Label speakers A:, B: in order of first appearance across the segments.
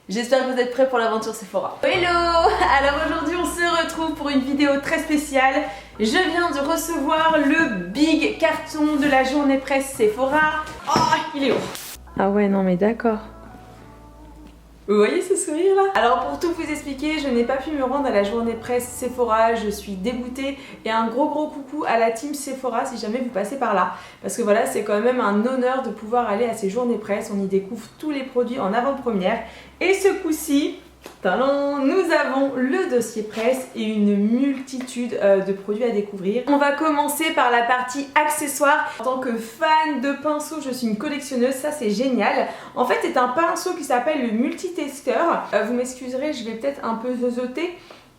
A: J'espère que vous êtes prêts pour l'aventure Sephora. Hello! Alors aujourd'hui on se retrouve pour une vidéo très spéciale. Je viens de recevoir le big carton de la journée presse Sephora. Oh, il est haut. Ah ouais, non mais d'accord. Vous voyez ce sourire là? Alors pour tout vous expliquer, je n'ai pas pu me rendre à la journée presse Sephora, je suis dégoûtée et un gros coucou à la team Sephora si jamais vous passez par là. Parce que voilà, c'est quand même un honneur de pouvoir aller à ces journées presse, on y découvre tous les produits en avant-première. Et ce coup-ci, tadam, nous avons le dossier presse et une multitude de produits à découvrir. On va commencer par la partie accessoires. En tant que fan de pinceaux, je suis une collectionneuse, ça c'est génial. En fait, c'est un pinceau qui s'appelle le Multitasker. Vous m'excuserez, je vais peut-être un peu zozoter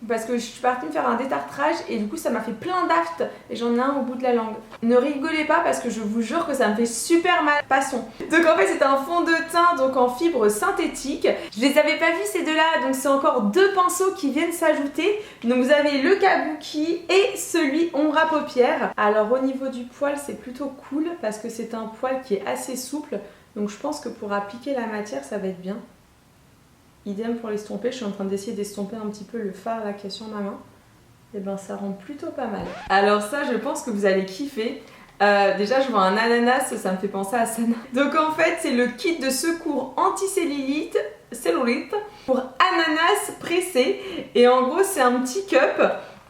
A: parce que je suis partie me faire un détartrage et du coup ça m'a fait plein d'aftes et j'en ai un au bout de la langue. Ne rigolez pas parce que je vous jure que ça me fait super mal. Passons. Donc en fait c'est un fond de teint donc en fibre synthétique. Je les avais pas vus ces deux-là, donc c'est encore deux pinceaux qui viennent s'ajouter. Donc vous avez le Kabuki et celui ombre à paupières. Alors au niveau du poil c'est plutôt cool parce que c'est un poil qui est assez souple. Donc je pense que pour appliquer la matière ça va être bien. Idem pour l'estomper, je suis en train d'essayer d'estomper un petit peu le fard là qu'il y a sur ma main. Et ben ça rend plutôt pas mal. Alors ça je pense que vous allez kiffer. Déjà je vois un ananas, ça me fait penser à Sana. Donc en fait c'est le kit de secours anti-cellulite pour ananas pressé. Et en gros c'est un petit cup.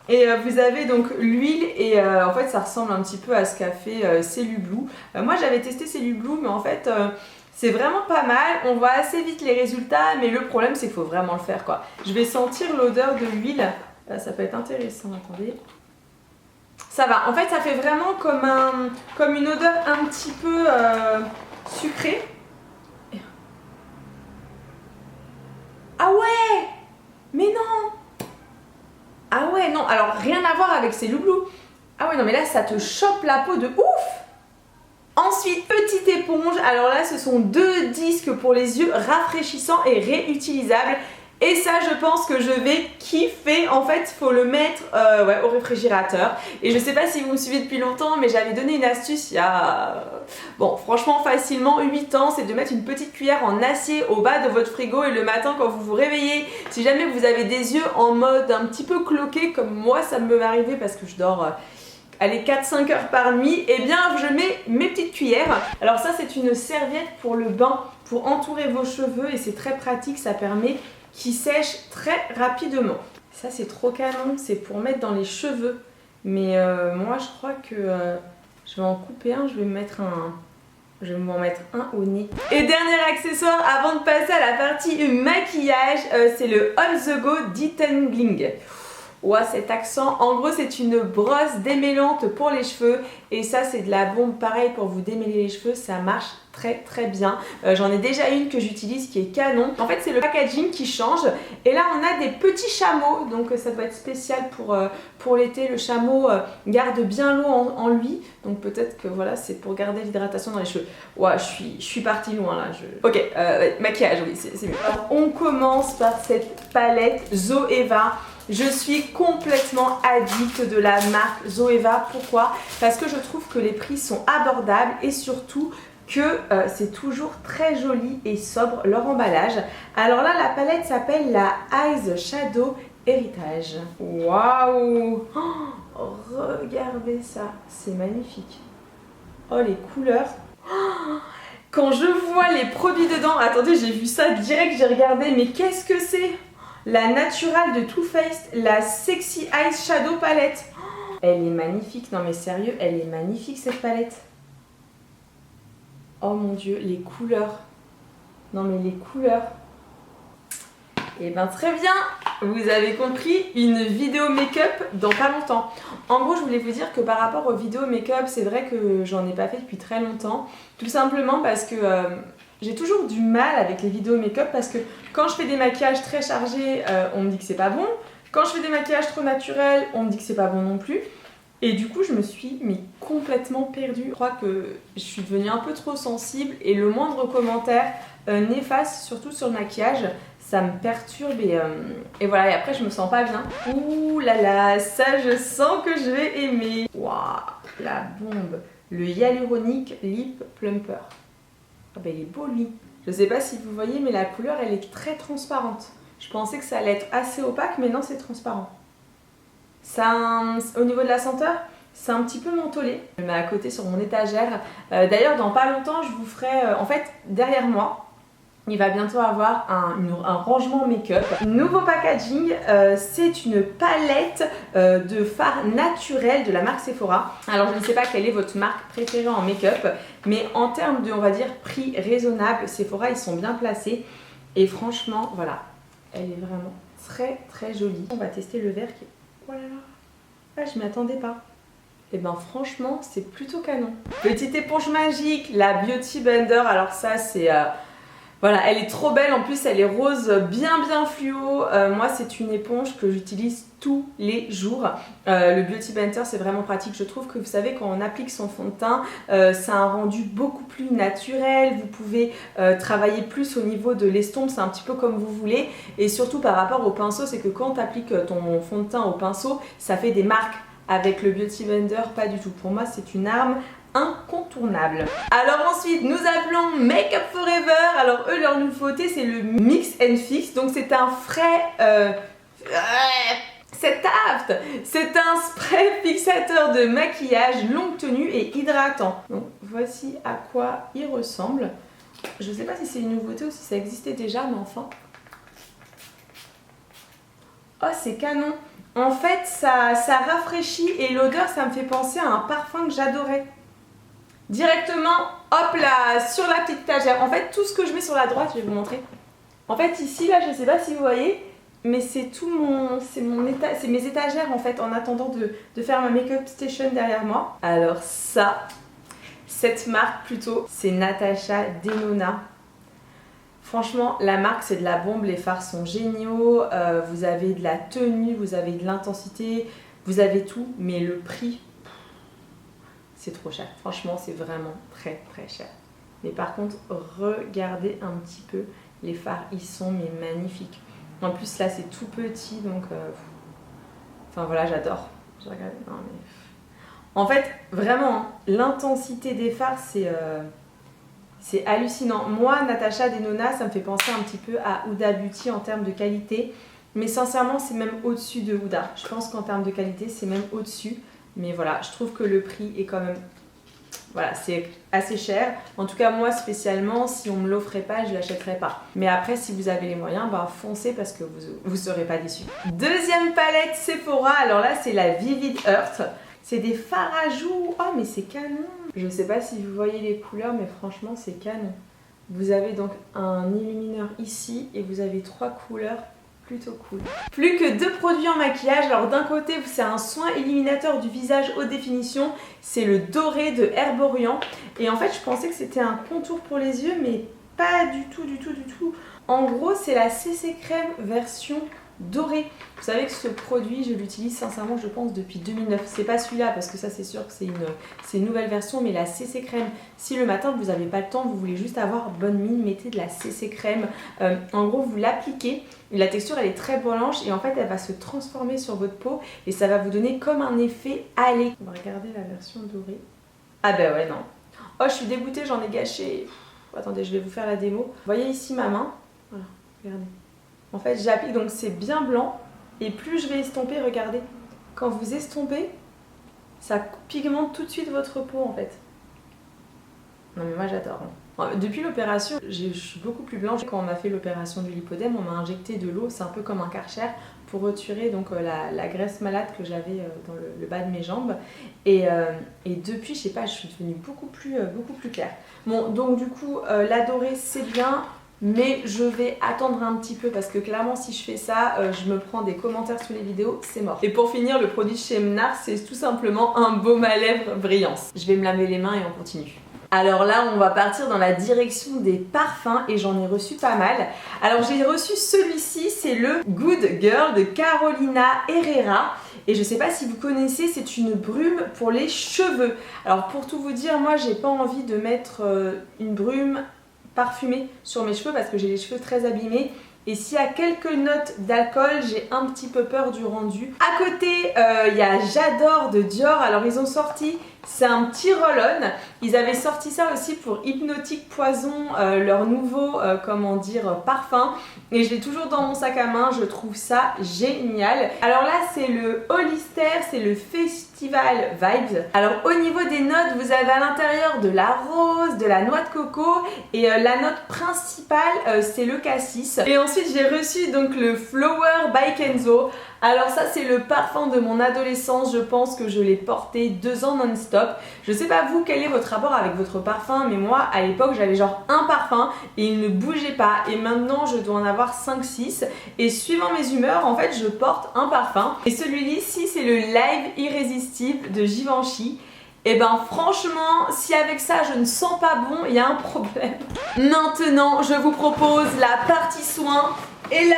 A: Et vous avez donc l'huile et en fait ça ressemble un petit peu à ce qu'a fait Cellublue. Moi j'avais testé Cellublue mais en fait... c'est vraiment pas mal, on voit assez vite les résultats, mais le problème c'est qu'il faut vraiment le faire quoi. Je vais sentir l'odeur de l'huile, ça peut être intéressant, attendez. Ça va, en fait ça fait vraiment comme une odeur un petit peu sucrée. Ah ouais! Mais non! Ah ouais, non, alors rien à voir avec ces loublous. Ah ouais, non mais là ça te chope la peau de ouf! Ensuite, petite éponge, alors là ce sont deux disques pour les yeux rafraîchissants et réutilisables. Et ça je pense que je vais kiffer. En fait il faut le mettre ouais, au réfrigérateur. Et je sais pas si vous me suivez depuis longtemps mais j'avais donné une astuce il y a... Bon franchement facilement 8 ans, c'est de mettre une petite cuillère en acier au bas de votre frigo. Et le matin quand vous vous réveillez, si jamais vous avez des yeux en mode un petit peu cloqués comme moi ça me m'arriver parce que je dors... allez 4-5 heures par nuit, et bien je mets mes petites cuillères. Alors ça c'est une serviette pour le bain, pour entourer vos cheveux et c'est très pratique, ça permet qu'ils sèchent très rapidement. Ça c'est trop canon, c'est pour mettre dans les cheveux. Mais moi je crois que je vais en couper un, je vais m'en mettre un au nez. Et dernier accessoire avant de passer à la partie maquillage, c'est le On The Go Detangling. Ouah, cet accent, en gros c'est une brosse démêlante pour les cheveux et ça c'est de la bombe pareil pour vous démêler les cheveux, ça marche très bien. J'en ai déjà une que j'utilise qui est canon. En fait c'est le packaging qui change et là on a des petits chameaux donc ça doit être spécial pour l'été. Le chameau garde bien l'eau en lui donc peut-être que voilà c'est pour garder l'hydratation dans les cheveux. Ouah, je suis partie loin là. Ok, maquillage, oui c'est mieux. Alors on commence par cette palette Zoeva. Je suis complètement addict de la marque Zoeva. Pourquoi? Parce que je trouve que les prix sont abordables et surtout que c'est toujours très joli et sobre leur emballage. Alors là, la palette s'appelle la Eyes Shadow Heritage. Waouh! Oh, regardez ça, c'est magnifique. Oh, les couleurs. Oh, quand je vois les produits dedans, attendez, j'ai vu ça direct, j'ai regardé, mais qu'est-ce que c'est? La naturale de Too Faced, la Sexy Eyes Shadow Palette. Oh, elle est magnifique, non mais sérieux, elle est magnifique cette palette. Oh mon dieu, les couleurs. Non mais les couleurs. Et ben très bien, vous avez compris, une vidéo make-up dans pas longtemps. En gros, je voulais vous dire que par rapport aux vidéos make-up, c'est vrai que j'en ai pas fait depuis très longtemps. Tout simplement parce que... j'ai toujours du mal avec les vidéos make-up parce que quand je fais des maquillages très chargés, on me dit que c'est pas bon. Quand je fais des maquillages trop naturels, on me dit que c'est pas bon non plus. Et du coup, je me suis complètement perdue. Je crois que je suis devenue un peu trop sensible et le moindre commentaire néfaste, surtout sur le maquillage, ça me perturbe et voilà. Et après, je me sens pas bien. Ouh là là, ça je sens que je vais aimer. Waouh, la bombe. Le Hyaluronic Lip Plumper. Ah bah il est beau lui. Je sais pas si vous voyez, mais la couleur, elle est très transparente. Je pensais que ça allait être assez opaque, mais non, c'est transparent. Au niveau de la senteur, c'est un petit peu mentholé. Je le mets à côté sur mon étagère. D'ailleurs, dans pas longtemps, je vous ferai... en fait, derrière moi, il va bientôt avoir un rangement make-up. Nouveau packaging, c'est une palette de fards naturels de la marque Sephora. Alors je ne sais pas quelle est votre marque préférée en make-up, mais en termes de, on va dire, prix raisonnable, Sephora, ils sont bien placés. Et franchement, voilà, elle est vraiment très très jolie. On va tester le vert qui est... Oh là là, ah, je m'y attendais pas. Et ben franchement, c'est plutôt canon. Petite éponge magique, la Beauty Blender. Alors ça, c'est... Voilà, elle est trop belle, en plus elle est rose bien fluo. Moi c'est une éponge que j'utilise tous les jours. Le Beauty Blender c'est vraiment pratique. Je trouve que vous savez quand on applique son fond de teint, ça a un rendu beaucoup plus naturel. Vous pouvez travailler plus au niveau de l'estompe, c'est un petit peu comme vous voulez. Et surtout par rapport au pinceau, c'est que quand tu appliques ton fond de teint au pinceau, ça fait des marques. Avec le Beauty Blender, pas du tout. Pour moi c'est une arme incontournable. Alors ensuite nous appelons Make Up Forever. Alors eux leur nouveauté c'est le Mix and Fix. Donc c'est un frais c'est un spray fixateur de maquillage longue tenue et hydratant. Donc voici à quoi il ressemble. Je sais pas si c'est une nouveauté ou si ça existait déjà, mais enfin. Oh c'est canon. En fait ça rafraîchit et l'odeur ça me fait penser à un parfum que j'adorais. Directement, hop là, sur la petite étagère. En fait, tout ce que je mets sur la droite, je vais vous montrer. En fait, ici, là, je sais pas si vous voyez, mais c'est c'est mes étagères en fait, en attendant de faire ma make-up station derrière moi. Alors ça, cette marque plutôt, c'est Natasha Denona. Franchement, la marque, c'est de la bombe. Les fards sont géniaux. Vous avez de la tenue, vous avez de l'intensité, vous avez tout, mais le prix. C'est trop cher. Franchement, c'est vraiment très cher. Mais par contre, regardez un petit peu. Les fards, ils sont mais magnifiques. En plus, là, c'est tout petit. Donc, enfin voilà, j'adore. Je regarde. Non, mais... En fait, vraiment, hein, l'intensité des fards, c'est hallucinant. Moi, Natasha Denona, ça me fait penser un petit peu à Huda Beauty en termes de qualité. Mais sincèrement, c'est même au-dessus de Huda. Je pense qu'en termes de qualité, c'est même au-dessus. Mais voilà, je trouve que le prix est quand même... Voilà, c'est assez cher. En tout cas, moi spécialement, si on me l'offrait pas, je l'achèterais pas. Mais après, si vous avez les moyens, bah foncez parce que vous serez pas déçus. Deuxième palette Sephora. Alors là, c'est la Vivid Earth. C'est des fards à joues. Oh, mais c'est canon. Je sais pas si vous voyez les couleurs, mais franchement, c'est canon. Vous avez donc un illumineur ici et vous avez 3 couleurs. Plutôt cool. Plus que 2 produits en maquillage. Alors d'un côté c'est un soin illuminateur du visage haute définition. C'est le doré de Herborian. Et en fait je pensais que c'était un contour pour les yeux, mais pas du tout. En gros c'est la CC Crème version dorée. Vous savez que ce produit je l'utilise sincèrement je pense depuis 2009. C'est pas celui-là parce que ça c'est sûr que c'est une nouvelle version, mais la CC Crème, si le matin vous n'avez pas le temps, vous voulez juste avoir bonne mine, mettez de la CC Crème. En gros vous l'appliquez, la texture elle est très blanche et en fait elle va se transformer sur votre peau et ça va vous donner comme un effet halo. On va regarder la version dorée. Ah bah ouais non. Oh je suis dégoûtée, j'en ai gâché. Attendez, je vais vous faire la démo. Vous voyez ici ma main. Voilà, regardez. En fait j'applique, donc c'est bien blanc et plus je vais estomper, regardez, quand vous estompez, ça pigmente tout de suite votre peau en fait. Non mais moi j'adore. Depuis l'opération, je suis beaucoup plus blanche. Quand on m'a fait l'opération du lipodème, on m'a injecté de l'eau, c'est un peu comme un Karcher, pour retirer donc la graisse malade que j'avais dans le bas de mes jambes. Et depuis, je sais pas, je suis devenue beaucoup plus claire. Bon, donc du coup, la dorée c'est bien. Mais je vais attendre un petit peu parce que clairement si je fais ça, je me prends des commentaires sous les vidéos, c'est mort. Et pour finir, le produit chez Mnars, c'est tout simplement un baume à lèvres Brillance. Je vais me laver les mains et on continue. Alors là, on va partir dans la direction des parfums et j'en ai reçu pas mal. Alors j'ai reçu celui-ci, c'est le Good Girl de Carolina Herrera. Et je sais pas si vous connaissez, c'est une brume pour les cheveux. Alors pour tout vous dire, moi j'ai pas envie de mettre une brume parfumée sur mes cheveux parce que j'ai les cheveux très abîmés et s'il y a quelques notes d'alcool, j'ai un petit peu peur du rendu. À côté, il y a J'adore de Dior. Alors ils ont sorti, c'est un petit roll-on. Ils avaient sorti ça aussi pour Hypnotique Poison, leur nouveau, comment dire, parfum. Et je l'ai toujours dans mon sac à main, je trouve ça génial. Alors là, c'est le Hollister, c'est le Festival Vibes. Alors au niveau des notes, vous avez à l'intérieur de la rose, de la noix de coco et la note principale, c'est le cassis. Et ensuite, j'ai reçu donc le Flower by Kenzo. Alors ça, c'est le parfum de mon adolescence, je pense que je l'ai porté 2 ans non-stop. Je sais pas vous, quel est votre rapport avec votre parfum, mais moi, à l'époque, j'avais genre un parfum et il ne bougeait pas. Et maintenant, je dois en avoir 5-6. Et suivant mes humeurs, en fait, je porte un parfum. Et celui-ci, c'est le Live Irrésistible de Givenchy. Et ben franchement, si avec ça je ne sens pas bon, il y a un problème. Maintenant, je vous propose la partie soin. Et là,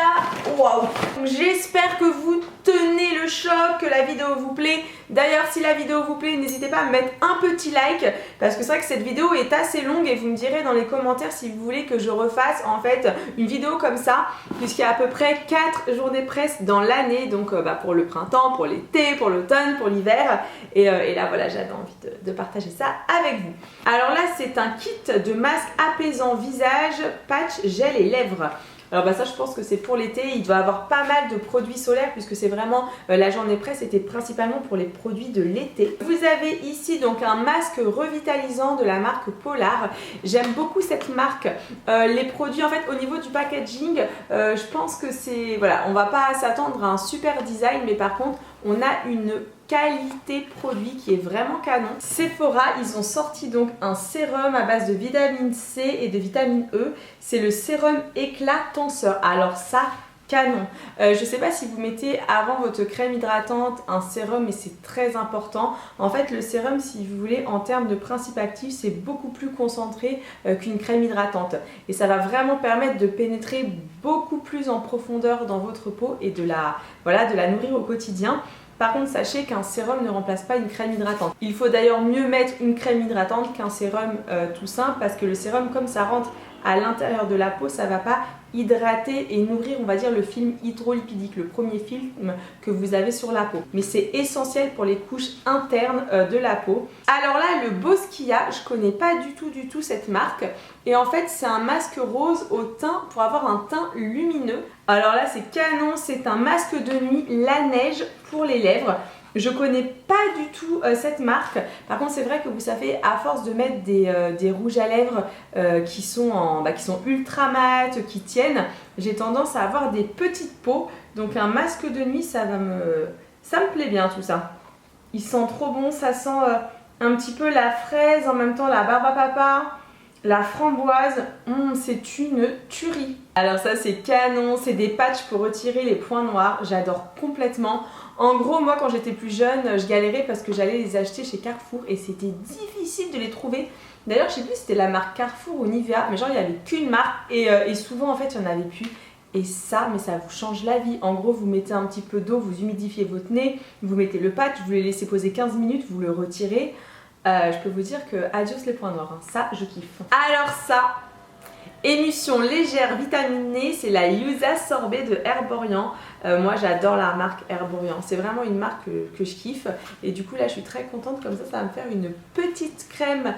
A: waouh! J'espère que vous tenez le choc, que la vidéo vous plaît. D'ailleurs, si la vidéo vous plaît, n'hésitez pas à me mettre un petit like parce que c'est vrai que cette vidéo est assez longue et vous me direz dans les commentaires si vous voulez que je refasse en fait une vidéo comme ça, puisqu'il y a à peu près 4 journées presse dans l'année, donc pour le printemps, pour l'été, pour l'automne, pour l'hiver. Et là voilà, j'avais envie de partager ça avec vous. Alors là, c'est un kit de masque apaisant visage, patch, gel et lèvres. Alors ça je pense que c'est pour l'été, il doit avoir pas mal de produits solaires puisque c'est vraiment la journée presse était principalement pour les produits de l'été. Vous avez ici donc un masque revitalisant de la marque Polar. J'aime beaucoup cette marque. Les produits en fait au niveau du packaging, je pense que c'est voilà, on va pas s'attendre à un super design, mais par contre on a une qualité produit qui est vraiment canon. Sephora, ils ont sorti donc un sérum à base de vitamine C et de vitamine E. C'est le sérum éclat tenseur. Alors ça, canon. Je sais pas si vous mettez avant votre crème hydratante un sérum, mais c'est très important. En fait, le sérum, si vous voulez, en termes de principe actif, c'est beaucoup plus concentré qu'une crème hydratante. Et ça va vraiment permettre de pénétrer beaucoup plus en profondeur dans votre peau et de la nourrir au quotidien. Par contre, sachez qu'un sérum ne remplace pas une crème hydratante. Il faut d'ailleurs mieux mettre une crème hydratante qu'un sérum tout simple parce que le sérum, comme ça rentre à l'intérieur de la peau, ça ne va pas hydrater et nourrir, on va dire, le film hydrolipidique, le premier film que vous avez sur la peau. Mais c'est essentiel pour les couches internes de la peau. Alors là, le Bosquilla, je connais pas du tout cette marque. Et en fait, c'est un masque rose au teint pour avoir un teint lumineux. Alors là, c'est canon, c'est un masque de nuit, la neige pour les lèvres. Je connais pas du tout cette marque. Par contre, c'est vrai que vous savez, à force de mettre des rouges à lèvres qui sont ultra mat, qui tiennent, j'ai tendance à avoir des petites peaux. Donc un masque de nuit, ça me plaît bien tout ça. Il sent trop bon, ça sent un petit peu la fraise, en même temps la barbe à papa, la framboise. C'est une tuerie. Alors ça, c'est canon, c'est des patchs pour retirer les points noirs. J'adore complètement. En gros, moi quand j'étais plus jeune, je galérais parce que j'allais les acheter chez Carrefour et c'était difficile de les trouver. D'ailleurs, je sais plus si c'était la marque Carrefour ou Nivea, mais genre il n'y avait qu'une marque et souvent en fait il n'y en avait plus. Et ça, mais ça vous change la vie. En gros, vous mettez un petit peu d'eau, vous humidifiez votre nez, vous mettez le patch, vous le laissez poser 15 minutes, vous le retirez. Je peux vous dire que adios les points noirs, hein. Ça je kiffe. Alors ça, émulsion légère vitaminée, c'est la Yusa Sorbet de Herborian. Moi j'adore la marque Herborian, c'est vraiment une marque que je kiffe et du coup là je suis très contente, comme ça ça va me faire une petite crème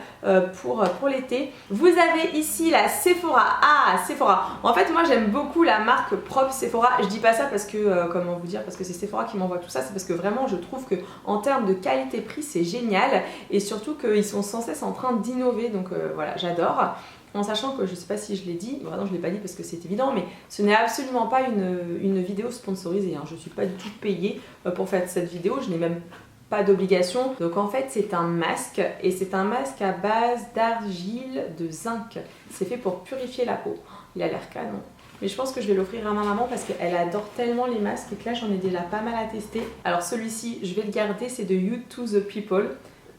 A: pour l'été. Vous avez ici la Sephora. Ah, Sephora, en fait moi j'aime beaucoup la marque propre Sephora. Je dis pas ça parce que, comment vous dire, parce que c'est Sephora qui m'envoie tout ça, c'est parce que vraiment je trouve que en termes de qualité-prix c'est génial et surtout qu'ils sont sans cesse en train d'innover, donc voilà, j'adore. En sachant que je sais pas si je l'ai dit, non je l'ai pas dit parce que c'est évident, mais ce n'est absolument pas une vidéo sponsorisée, hein. Je suis pas du tout payée pour faire cette vidéo, je n'ai même pas d'obligation. Donc en fait c'est un masque et c'est un masque à base d'argile de zinc. C'est fait pour purifier la peau. Il a l'air canon. Mais je pense que je vais l'offrir à ma maman parce qu'elle adore tellement les masques et que là j'en ai déjà pas mal à tester. Alors celui-ci je vais le garder, c'est de You to the People.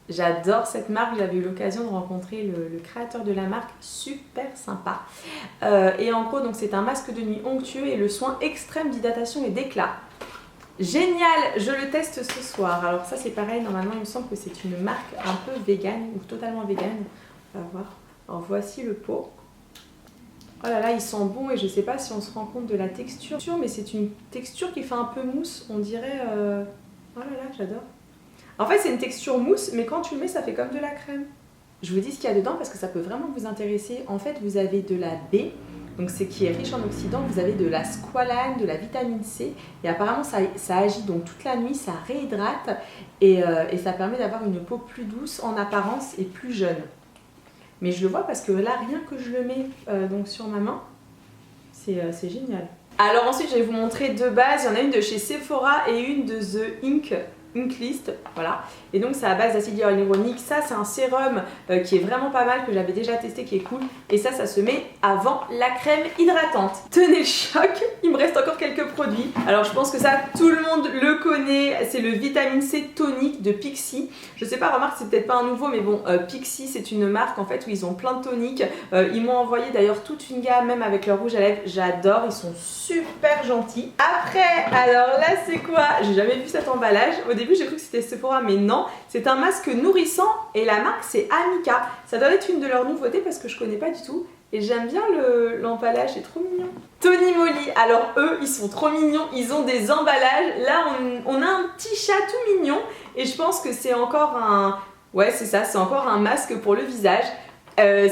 A: J'adore cette marque, j'avais eu l'occasion de rencontrer le créateur de la marque, super sympa. Et en gros, donc c'est un masque de nuit onctueux et le soin extrême d'hydratation et d'éclat. Génial, je le teste ce soir. Alors ça c'est pareil, normalement il me semble que c'est une marque un peu vegan ou totalement vegan. On va voir. Alors voici le pot. Oh là là, il sent bon et je sais pas si on se rend compte de la texture, mais c'est une texture qui fait un peu mousse, on dirait... Oh là là, j'adore. En fait, c'est une texture mousse, mais quand tu le mets, ça fait comme de la crème. Je vous dis ce qu'il y a dedans parce que ça peut vraiment vous intéresser. En fait, vous avez de la baie, donc c'est qui est riche en oxydants, vous avez de la squalane, de la vitamine C, et apparemment ça agit donc toute la nuit, ça réhydrate, et ça permet d'avoir une peau plus douce en apparence et plus jeune. Mais je le vois parce que là, rien que je le mets donc sur ma main, c'est génial. Alors ensuite, je vais vous montrer deux bases. Il y en a une de chez Sephora et une de The Inklist, voilà. Et donc c'est à base d'acide hyaluronique. Ça c'est un sérum qui est vraiment pas mal, que j'avais déjà testé, qui est cool. Et ça se met avant la crème hydratante. Tenez le choc, il me reste encore quelques produits. Alors je pense que ça tout le monde le connaît, c'est le vitamine C tonique de Pixi. Je sais pas, remarque, c'est peut-être pas un nouveau, mais bon, Pixi c'est une marque en fait où ils ont plein de toniques. Ils m'ont envoyé d'ailleurs toute une gamme, même avec leur rouge à lèvres. J'adore, ils sont super gentils. Après, alors là c'est quoi? J'ai jamais vu cet emballage. Au début j'ai cru que c'était Sephora, mais non, c'est un masque nourrissant et la marque c'est Amika. Ça doit être une de leurs nouveautés parce que je connais pas du tout et j'aime bien l'emballage, c'est trop mignon. Tony Moly, alors eux ils sont trop mignons, ils ont des emballages. Là on a un petit chat tout mignon et je pense que c'est encore un... Ouais c'est ça, c'est encore un masque pour le visage.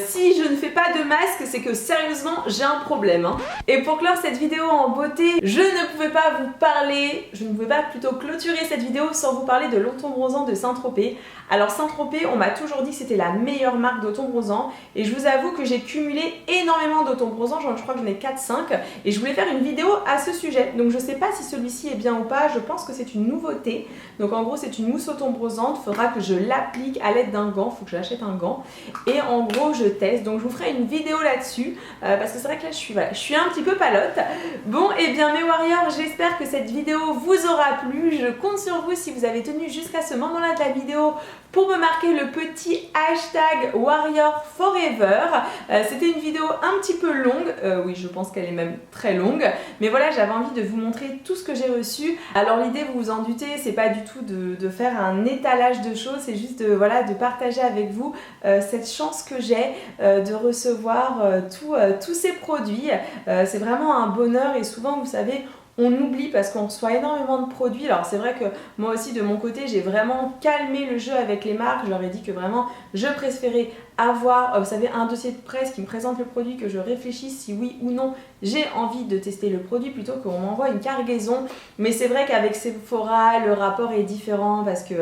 A: Si je ne fais pas de masque, c'est que sérieusement j'ai un problème hein. Et pour clore cette vidéo en beauté, je ne pouvais pas vous parler, je ne pouvais pas plutôt clôturer cette vidéo sans vous parler de l'Automne Bronzant de Saint-Tropez. Alors Saint-Tropez, on m'a toujours dit que c'était la meilleure marque d'automne bronzant et je vous avoue que j'ai cumulé énormément d'automne bronzant, je crois que j'en ai 4-5 et je voulais faire une vidéo à ce sujet. Donc je sais pas si celui-ci est bien ou pas, je pense que c'est une nouveauté. Donc en gros c'est une mousse automne bronzante, il faudra que je l'applique à l'aide d'un gant, il faut que j'achète un gant et en gros je teste. Donc je vous ferai une vidéo là-dessus parce que c'est vrai que là je suis un petit peu palote. Bon et bien mes warriors, j'espère que cette vidéo vous aura plu. Je compte sur vous si vous avez tenu jusqu'à ce moment-là de la vidéo pour me marquer le petit hashtag Warrior Forever. C'était une vidéo un petit peu longue, oui je pense qu'elle est même très longue, mais voilà j'avais envie de vous montrer tout ce que j'ai reçu. Alors l'idée, vous vous en doutez, c'est pas du tout de faire un étalage de choses, c'est juste voilà, de partager avec vous cette chance que j'ai de recevoir tous ces produits. C'est vraiment un bonheur et souvent vous savez, on oublie parce qu'on reçoit énormément de produits. Alors c'est vrai que moi aussi de mon côté j'ai vraiment calmé le jeu avec les marques. Je leur ai dit que vraiment je préférais avoir vous savez, un dossier de presse qui me présente le produit, que je réfléchisse si oui ou non j'ai envie de tester le produit plutôt qu'on m'envoie une cargaison. Mais c'est vrai qu'avec Sephora le rapport est différent parce que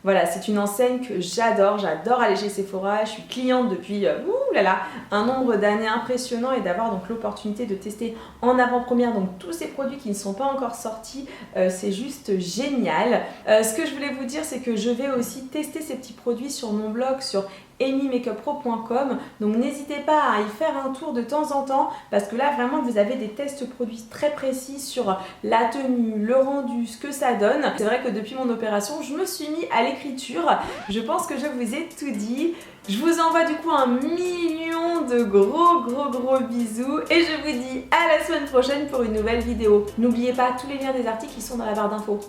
A: voilà, c'est une enseigne que j'adore aller chez Sephora, je suis cliente depuis un nombre d'années impressionnant et d'avoir donc l'opportunité de tester en avant-première donc tous ces produits qui ne sont pas encore sortis, c'est juste génial. Ce que je voulais vous dire, c'est que je vais aussi tester ces petits produits sur mon blog, sur amymakeupro.com, donc n'hésitez pas à y faire un tour de temps en temps parce que là vraiment vous avez des tests produits très précis sur la tenue, le rendu, ce que ça donne. C'est vrai que depuis mon opération je me suis mis à l'écriture, je pense que je vous ai tout dit. Je vous envoie du coup un million de gros bisous et je vous dis à la semaine prochaine pour une nouvelle vidéo. N'oubliez pas tous les liens des articles qui sont dans la barre d'infos.